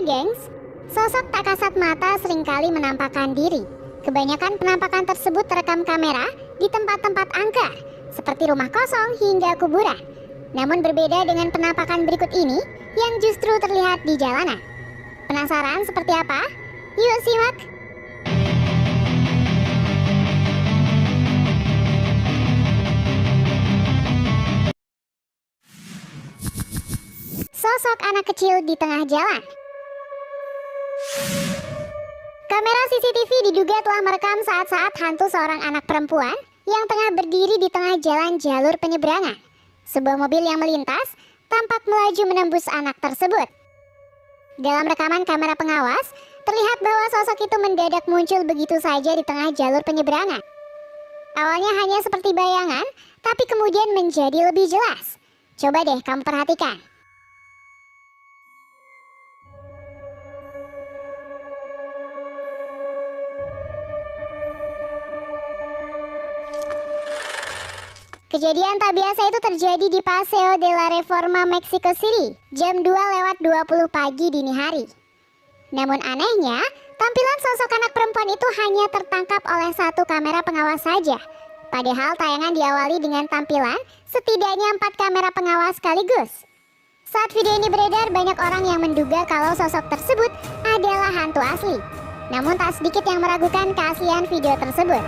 gengs. Sosok tak kasat mata seringkali menampakkan diri. Kebanyakan penampakan tersebut terekam kamera di tempat-tempat angker, seperti rumah kosong hingga kuburan. Namun berbeda dengan penampakan berikut ini yang justru terlihat di jalanan. Penasaran seperti apa? Yuk simak! Sosok anak kecil di tengah jalan. Kamera CCTV diduga telah merekam saat-saat hantu seorang anak perempuan yang tengah berdiri di tengah jalan jalur penyeberangan. Sebuah mobil yang melintas tampak melaju menembus anak tersebut. Dalam rekaman kamera pengawas, terlihat bahwa sosok itu mendadak muncul begitu saja di tengah jalur penyeberangan. Awalnya hanya seperti bayangan, tapi kemudian menjadi lebih jelas. Coba deh kamu perhatikan. Kejadian tak biasa itu terjadi di Paseo de la Reforma, Mexico City, jam 2:20 pagi dini hari. Namun anehnya, tampilan sosok anak perempuan itu hanya tertangkap oleh satu kamera pengawas saja. Padahal tayangan diawali dengan tampilan setidaknya 4 kamera pengawas sekaligus. Saat video ini beredar, banyak orang yang menduga kalau sosok tersebut adalah hantu asli. Namun tak sedikit yang meragukan keaslian video tersebut.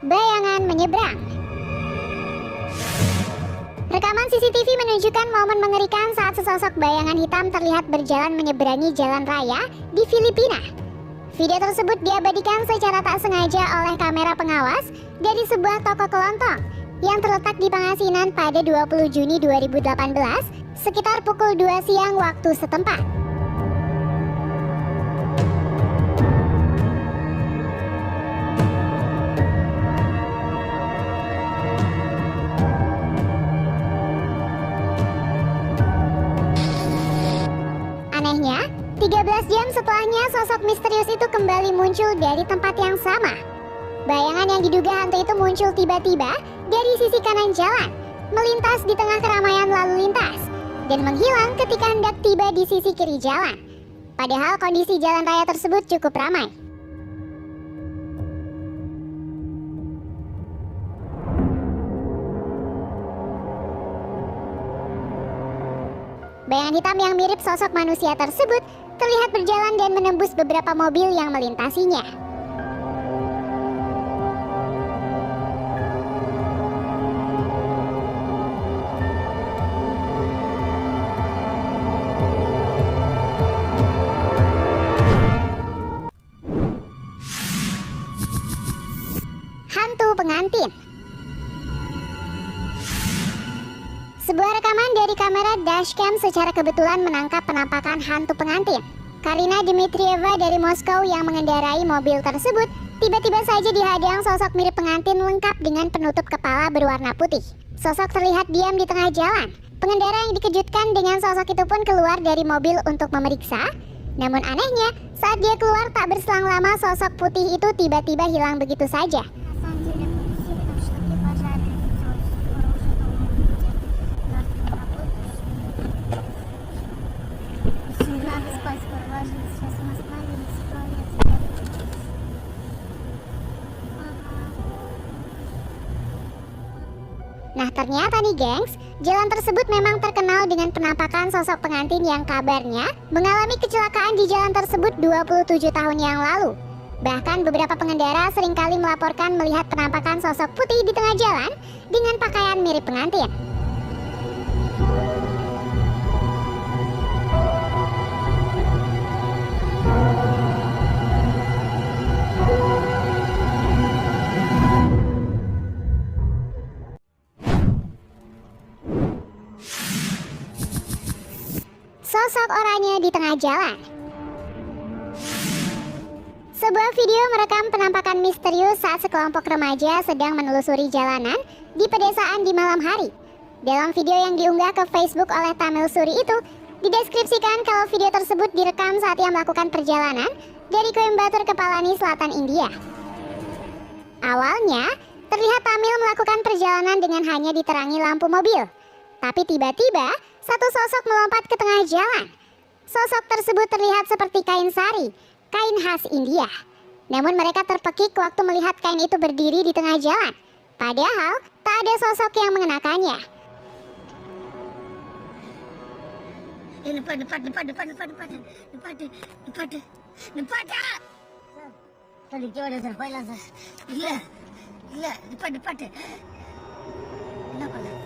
Bayangan menyeberang. Rekaman CCTV menunjukkan momen mengerikan saat sesosok bayangan hitam terlihat berjalan menyeberangi jalan raya di Filipina. Video tersebut diabadikan secara tak sengaja oleh kamera pengawas dari sebuah toko kelontong yang terletak di Pangasinan pada 20 Juni 2018 sekitar pukul 2 siang waktu setempat. Anehnya, 13 jam setelahnya sosok misterius itu kembali muncul dari tempat yang sama. Bayangan yang diduga hantu itu muncul tiba-tiba dari sisi kanan jalan, melintas di tengah keramaian lalu lintas, dan menghilang ketika hendak tiba di sisi kiri jalan. Padahal kondisi jalan raya tersebut cukup ramai. Bayangan hitam yang mirip sosok manusia tersebut terlihat berjalan dan menembus beberapa mobil yang melintasinya. Hantu pengantin. Sebuah rekaman dari kamera dashcam secara kebetulan menangkap penampakan hantu pengantin. Karina Dmitrieva dari Moskow yang mengendarai mobil tersebut tiba-tiba saja dihadang sosok mirip pengantin lengkap dengan penutup kepala berwarna putih. Sosok terlihat diam di tengah jalan. Pengendara yang dikejutkan dengan sosok itu pun keluar dari mobil untuk memeriksa. Namun anehnya, saat dia keluar tak berselang lama sosok putih itu tiba-tiba hilang begitu saja. Nah ternyata nih gengs, jalan tersebut memang terkenal dengan penampakan sosok pengantin yang kabarnya mengalami kecelakaan di jalan tersebut 27 tahun yang lalu. Bahkan beberapa pengendara seringkali melaporkan melihat penampakan sosok putih di tengah jalan dengan pakaian mirip pengantin. Sosok oranye di tengah jalan. Sebuah video merekam penampakan misterius saat sekelompok remaja sedang menelusuri jalanan di pedesaan di malam hari. Dalam video yang diunggah ke Facebook oleh Tamil Suri itu, Dideskripsikan kalau video tersebut direkam saat ia melakukan perjalanan dari Coimbatore ke Palani, Selatan India. Awalnya, terlihat Tamil melakukan perjalanan dengan hanya diterangi lampu mobil. Tapi tiba-tiba, satu sosok melompat ke tengah jalan. Sosok tersebut terlihat seperti kain sari, kain khas India. Namun mereka terpekik waktu melihat kain itu berdiri di tengah jalan. Padahal, tak ada sosok yang mengenakannya. Depan. Tadi gimana sir? Baiklah sir. Gila, depan. Kenapa lah?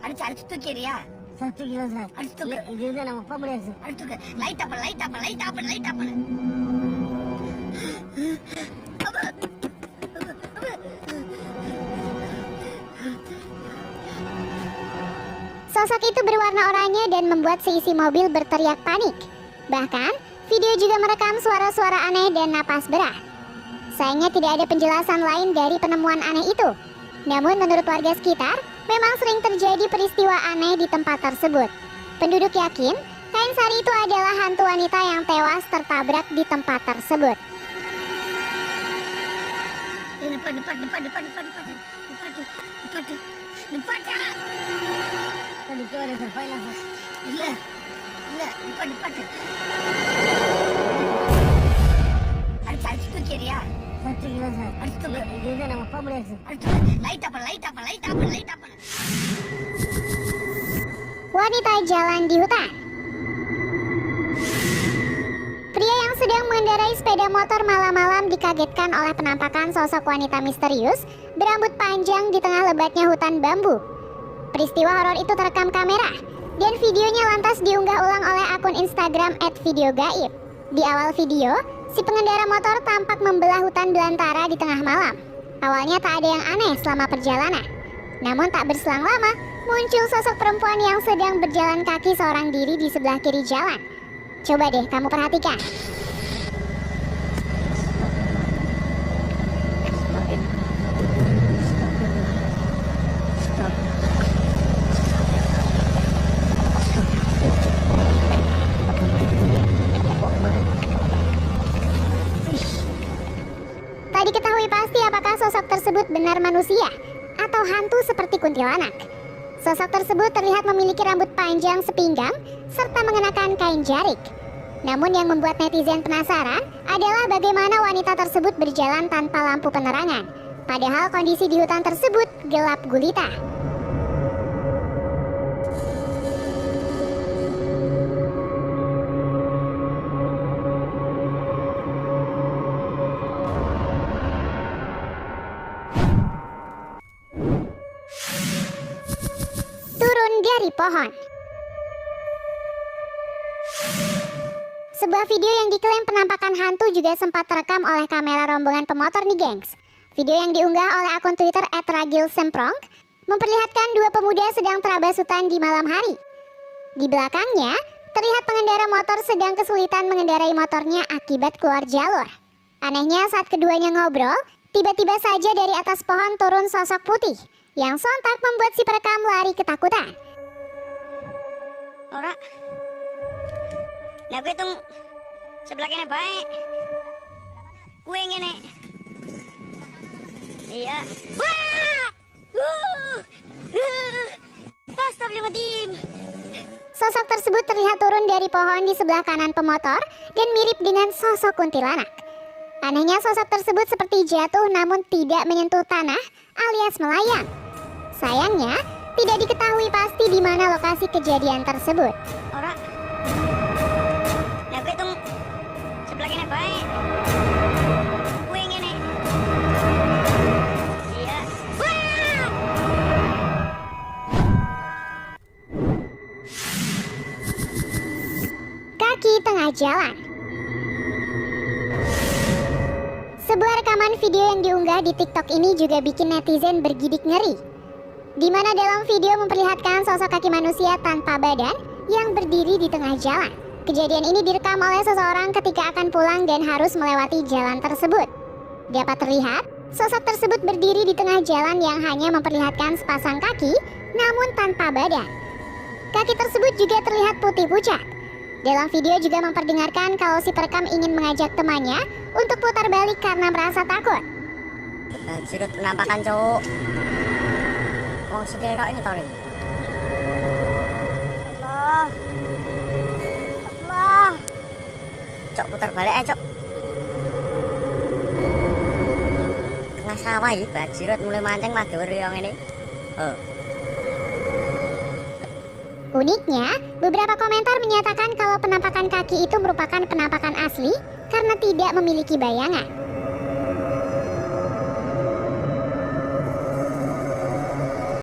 Ada tuh kiri ya? Satu gila sir. Ada tuh. Gila nama apa boleh sir? Ada tuh. Light apa? Sosok itu berwarna oranye dan membuat seisi mobil berteriak panik. Bahkan, video juga merekam suara-suara aneh dan napas berat. Sayangnya tidak ada penjelasan lain dari penemuan aneh itu. Namun menurut warga sekitar, memang sering terjadi peristiwa aneh di tempat tersebut. Penduduk yakin, kain sari itu adalah hantu wanita yang tewas tertabrak di tempat tersebut. Depan. Tadi gimana sir? Baiklah sir. Gila, depan. Ada tuh kiri ya? Satu gila sir. Ada tuh. Gila nama apa boleh sir? Ada tuh. Light apa? Wanita jalan di hutan. Pria yang sedang mengendarai sepeda motor malam-malam dikagetkan oleh penampakan sosok wanita misterius berambut panjang di tengah lebatnya hutan bambu. Peristiwa horor itu terekam kamera dan videonya lantas diunggah ulang oleh akun Instagram @videogaib. Di awal video, si pengendara motor tampak membelah hutan belantara di tengah malam. Awalnya tak ada yang aneh selama perjalanan. Namun tak berselang lama, muncul sosok perempuan yang sedang berjalan kaki seorang diri di sebelah kiri jalan. Coba deh kamu perhatikan. Tak diketahui pasti apakah sosok tersebut benar manusia atau hantu seperti kuntilanak. Sosok tersebut terlihat memiliki rambut panjang sepinggang serta mengenakan kain jarik. Namun yang membuat netizen penasaran adalah bagaimana wanita tersebut berjalan tanpa lampu penerangan. Padahal kondisi di hutan tersebut gelap gulita. Turun dari pohon. Sebuah video yang diklaim penampakan hantu juga sempat terekam oleh kamera rombongan pemotor nih gengs. Video yang diunggah oleh akun Twitter @ragilsemprong memperlihatkan dua pemuda sedang terabas hutan di malam hari. Di belakangnya, terlihat pengendara motor sedang kesulitan mengendarai motornya akibat keluar jalur. Anehnya saat keduanya ngobrol, tiba-tiba saja dari atas pohon turun sosok putih yang sontak membuat si perekam lari ketakutan. Ora. Nah gue hitung sebelah kene baik. Gue ngene. Iya. Wah! Astagfirullahaladzim. Sosok tersebut terlihat turun dari pohon di sebelah kanan pemotor dan mirip dengan sosok kuntilanak. Anehnya sosok tersebut seperti jatuh namun tidak menyentuh tanah alias melayang. Sayangnya, tidak diketahui pasti di mana lokasi kejadian tersebut. Ora. Nah gue hitung sebelah kene baik. Gue ngene. Iya. Wah! Kaki tengah jalan. Sebuah rekaman video yang diunggah di TikTok ini juga bikin netizen bergidik ngeri. Di mana dalam video memperlihatkan sosok kaki manusia tanpa badan yang berdiri di tengah jalan. Kejadian ini direkam oleh seseorang ketika akan pulang dan harus melewati jalan tersebut. Dapat terlihat, sosok tersebut berdiri di tengah jalan yang hanya memperlihatkan sepasang kaki, namun tanpa badan. Kaki tersebut juga terlihat putih pucat. Dalam video juga memperdengarkan kalau si perekam ingin mengajak temannya untuk putar balik karena merasa takut. Sudut penampakan cowok. Wong sekelok ini tau nih. Allah. Cok putar balik cok. Tengah sawah ya, bajirut mulai mancing madur yang ini. Uniknya, beberapa komentar menyatakan kalau penampakan kaki itu merupakan penampakan asli karena tidak memiliki bayangan.